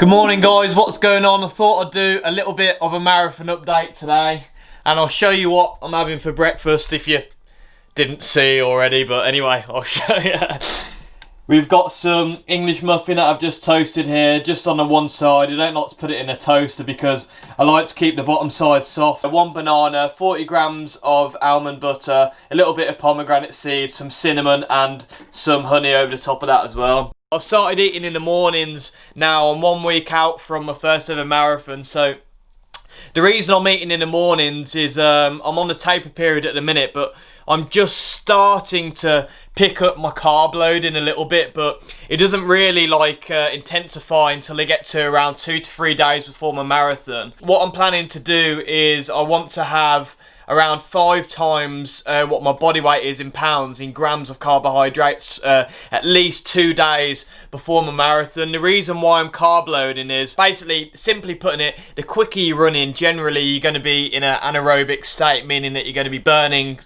Good morning guys, what's going on? I thought I'd do a little bit of a marathon update today and I'll show you what I'm having for breakfast if you didn't see already, but anyway, I'll show you. We've got some English muffin that I've just toasted here, just on the one side. I don't like to put it in a toaster because I like to keep the bottom side soft. One banana, 40 grams of almond butter, a little bit of pomegranate seeds, some cinnamon and some honey over the top of that as well. I've started eating in the mornings now. I'm 1 week out from my first ever marathon, so the reason I'm eating in the mornings is I'm on the taper period at the minute, but I'm just starting to pick up my carb loading a little bit, but it doesn't really intensify until I get to around 2 to 3 days before my marathon. What I'm planning to do is I want to have around 5 times what my body weight is in pounds, in grams of carbohydrates, at least 2 days before my marathon. The reason why I'm carb loading is basically, simply putting it, the quicker you run in, generally you're going to be in an anaerobic state, meaning that you're going to be burning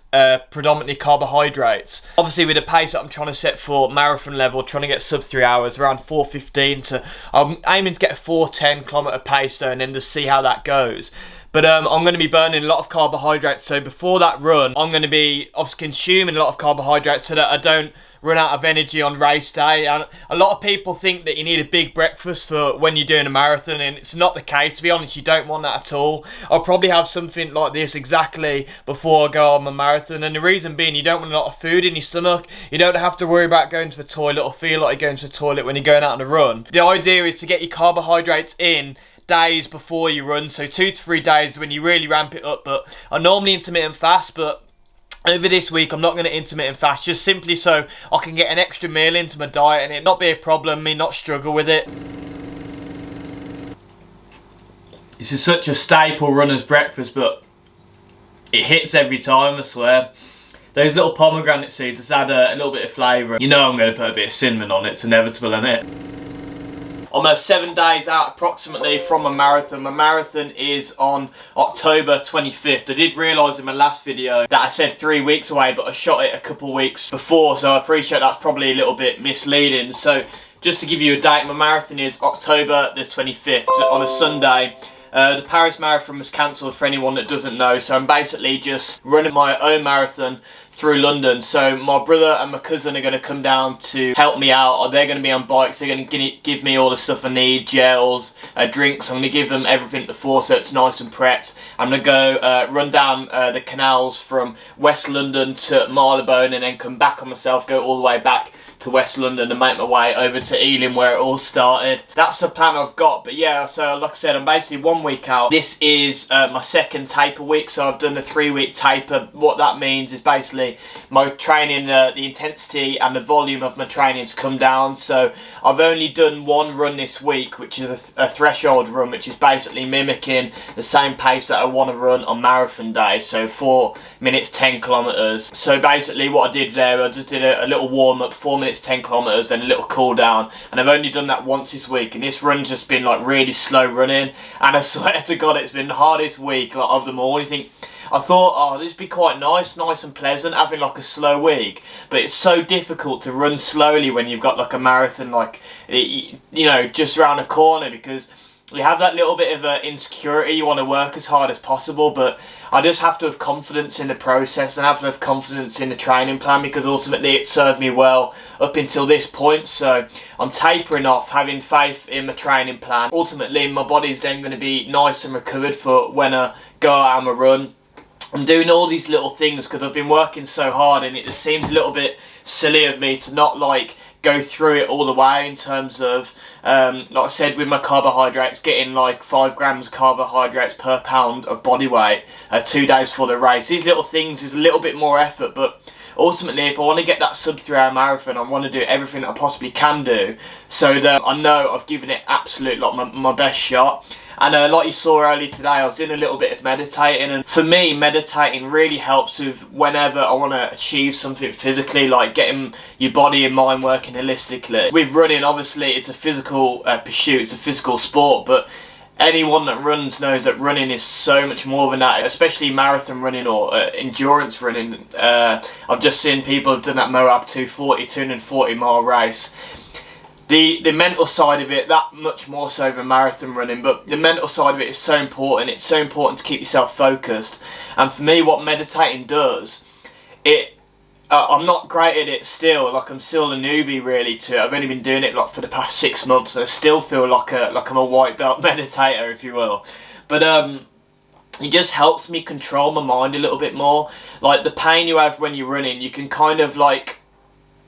predominantly carbohydrates. Obviously with the pace that I'm trying to set for marathon level, trying to get sub 3 hours, around 4:15 to, I'm aiming to get a 4:10 kilometre pace though, and then just see how that goes. But I'm going to be burning a lot of carbohydrates, so before that run, I'm going to be obviously consuming a lot of carbohydrates so that I don't run out of energy on race day. And a lot of people think that you need a big breakfast for when you're doing a marathon, and it's not the case. To be honest, you don't want that at all. I'll probably have something like this exactly before I go on my marathon, and the reason being, you don't want a lot of food in your stomach. You don't have to worry about going to the toilet or feel like you're going to the toilet when you're going out on a run. The idea is to get your carbohydrates in days before you run, so 2 to 3 days when you really ramp it up. But I normally intermittent fast, but over this week I'm not going to intermittent fast, just simply so I can get an extra meal into my diet and it not be a problem, me not struggle with it. This is such a staple runner's breakfast, but it hits every time, I swear. Those little pomegranate seeds just add a little bit of flavour. You know I'm going to put a bit of cinnamon on it, it's inevitable, isn't it? Almost 7 days out approximately from a marathon. My marathon is on October 25th. I did realise in my last video that I said 3 weeks away, but I shot it a couple weeks before, so I appreciate that's probably a little bit misleading. So just to give you a date, my marathon is October the 25th on a Sunday. The Paris Marathon was cancelled for anyone that doesn't know, so I'm basically just running my own marathon through London. So my brother and my cousin are going to come down to help me out. They're going to be on bikes, they're going to give me all the stuff I need, gels, drinks. I'm going to give them everything before so it's nice and prepped. I'm going to go run down the canals from West London to Marylebone and then come back on myself, go all the way back to West London and make my way over to Ealing where it all started. That's the plan I've got. But yeah, so like I said, I'm basically 1 week out. This is my second taper week, so I've done a 3-week taper. What that means is basically my training, the intensity and the volume of my training's come down. So I've only done one run this week, which is a threshold run, which is basically mimicking the same pace that I want to run on marathon day, so 4 minutes 10 kilometers. So basically what I did there, I just did a little warm up, 4 minutes 10 kilometers, then a little cool down, and I've only done that once this week, and this run's just been like really slow running, and I swear to God it's been the hardest week of them all. I thought, oh, this would be quite nice and pleasant having like a slow week, but it's so difficult to run slowly when you've got like a marathon, like, you know, just around the corner, because you have that little bit of insecurity. You want to work as hard as possible, but I just have to have confidence in the process and have to have confidence in the training plan, because ultimately it served me well up until this point. So I'm tapering off, having faith in my training plan. Ultimately my body's then going to be nice and recovered for when I go out on my run. I'm doing all these little things because I've been working so hard, and it just seems a little bit silly of me to not like go through it all the way in terms of like I said, with my carbohydrates, getting like 5 grams carbohydrates per pound of body weight 2 days before the race. These little things is a little bit more effort, but ultimately if I want to get that sub 3 hour marathon, I want to do everything that I possibly can do so that I know I've given it absolute like my best shot. And like you saw earlier today, I was doing a little bit of meditating, and for me meditating really helps with whenever I want to achieve something physically, like getting your body and mind working holistically. With running, obviously it's a physical pursuit, it's a physical sport, but anyone that runs knows that running is so much more than that, especially marathon running or endurance running. I've just seen people have done that Moab 240 mile race. The mental side of it, that much more so than marathon running, but the mental side of it is so important. It's so important to keep yourself focused. And for me, what meditating does, I'm not great at it still. Like, I'm still a newbie really to it. I've only been doing it like for the past 6 months, and I still feel like I'm a white belt meditator, if you will. But it just helps me control my mind a little bit more. Like, the pain you have when you're running, you can kind of like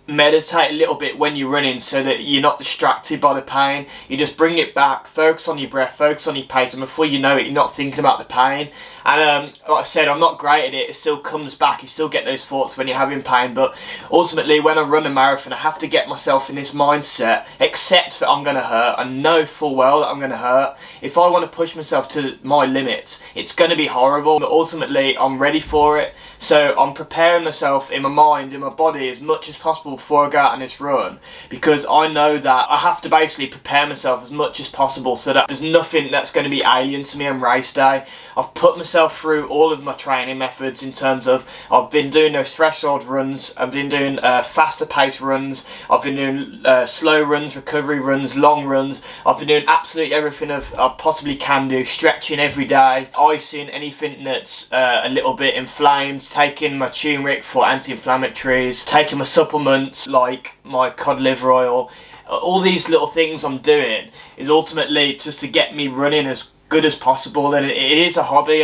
meditate a little bit when you're running so that you're not distracted by the pain. You just bring it back, focus on your breath, focus on your pace, and before you know it, you're not thinking about the pain. And like I said, I'm not great at it. It still comes back. You still get those thoughts when you're having pain, but ultimately when I run a marathon, I have to get myself in this mindset, accept that I'm going to hurt. I know full well that I'm going to hurt. If I want to push myself to my limits, it's going to be horrible, but ultimately I'm ready for it. So I'm preparing myself in my mind, in my body, as much as possible before I go out on this run, because I know that I have to basically prepare myself as much as possible so that there's nothing that's going to be alien to me on race day. I've put myself through all of my training methods in terms of, I've been doing those threshold runs, I've been doing faster pace runs, I've been doing slow runs, recovery runs, long runs. I've been doing absolutely everything I possibly can do, stretching every day, icing anything that's a little bit inflamed, taking my turmeric for anti-inflammatories, taking my supplements like my cod liver oil. All these little things I'm doing is ultimately just to get me running as good as possible. And it is a hobby.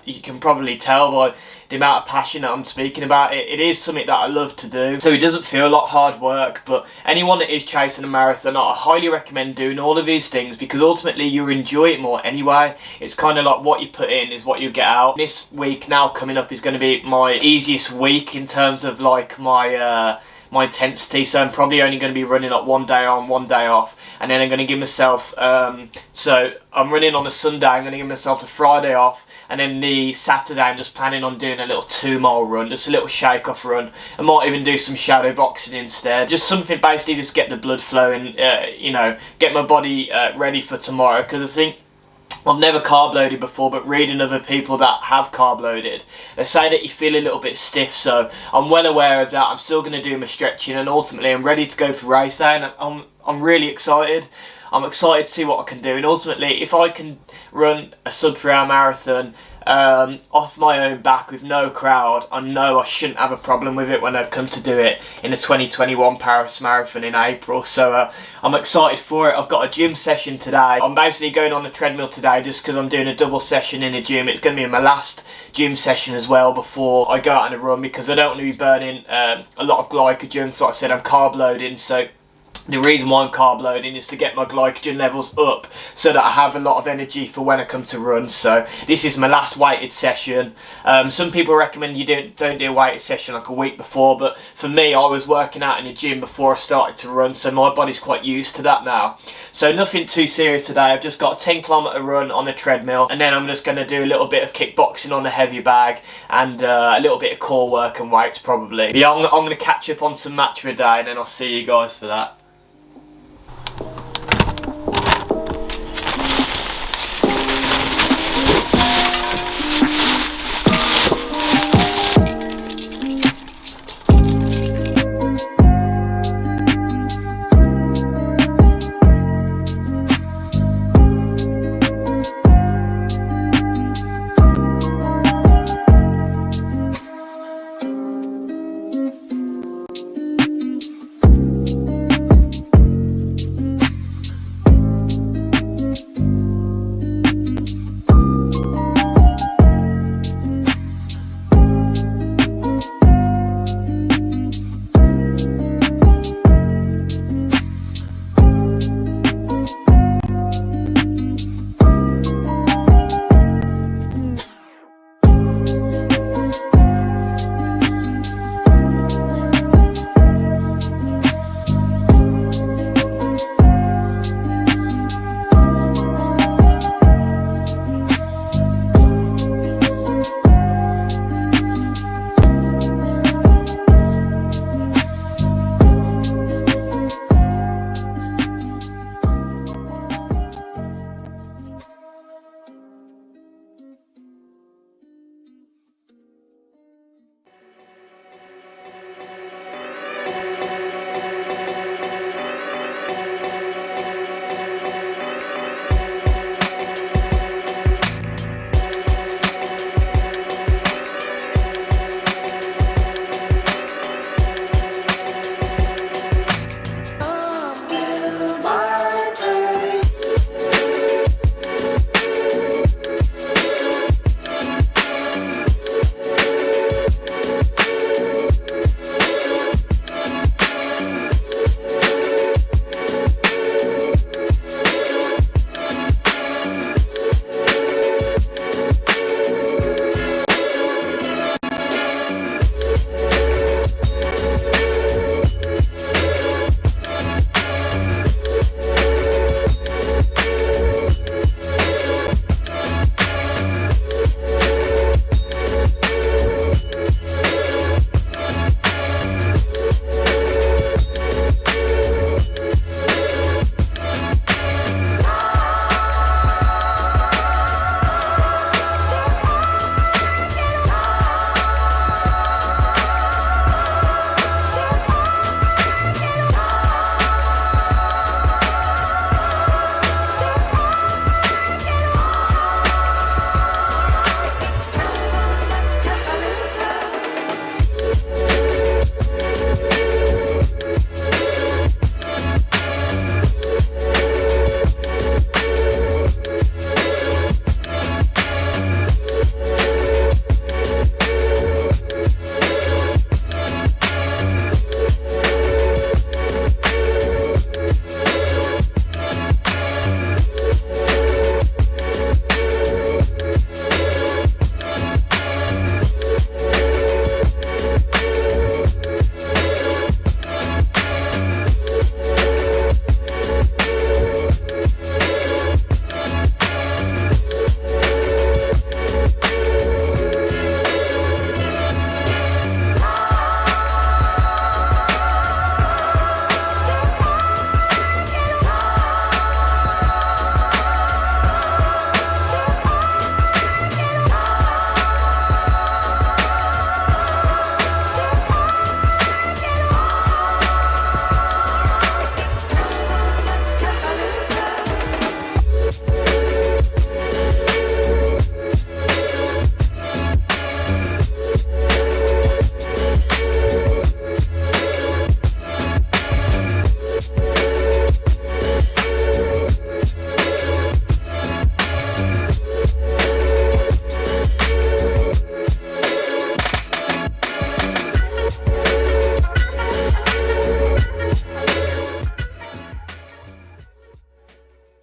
You can probably tell by the amount of passion that I'm speaking about it. It is something that I love to do, so it doesn't feel like hard work. But anyone that is chasing a marathon, I highly recommend doing all of these things, because ultimately you enjoy it more anyway. It's kind of like what you put in is what you get out. This week now coming up is going to be my easiest week in terms of like my intensity, so I'm probably only going to be running like 1 day on, 1 day off, and then I'm going to give myself, so I'm running on a Sunday, I'm going to give myself the Friday off, and then the Saturday I'm just planning on doing a little 2-mile run, just a little shake off run. I might even do some shadow boxing instead, just something basically just get the blood flowing, you know, get my body ready for tomorrow, because I think I've never carb loaded before, but reading other people that have carb loaded, they say that you feel a little bit stiff, so I'm well aware of that. I'm still going to do my stretching, and ultimately I'm ready to go for race day, and I'm really excited. I'm excited to see what I can do, and ultimately if I can run a sub 3 hour marathon off my own back with no crowd, I know I shouldn't have a problem with it when I come to do it in the 2021 Paris Marathon in April. So I'm excited for it. I've got a gym session today. I'm basically going on the treadmill today just because I'm doing a double session in the gym. It's going to be my last gym session as well before I go out on a run, because I don't want to be burning a lot of glycogen. So like I said, I'm carb loading, so the reason why I'm carb loading is to get my glycogen levels up so that I have a lot of energy for when I come to run. So this is my last weighted session. Some people recommend you don't do a weighted session like a week before, but for me, I was working out in the gym before I started to run, so my body's quite used to that now. So nothing too serious today. I've just got a 10-kilometer run on a treadmill, and then I'm just going to do a little bit of kickboxing on the heavy bag, and a little bit of core work and weights probably. Yeah, I'm going to catch up on some match of the day, and then I'll see you guys for that.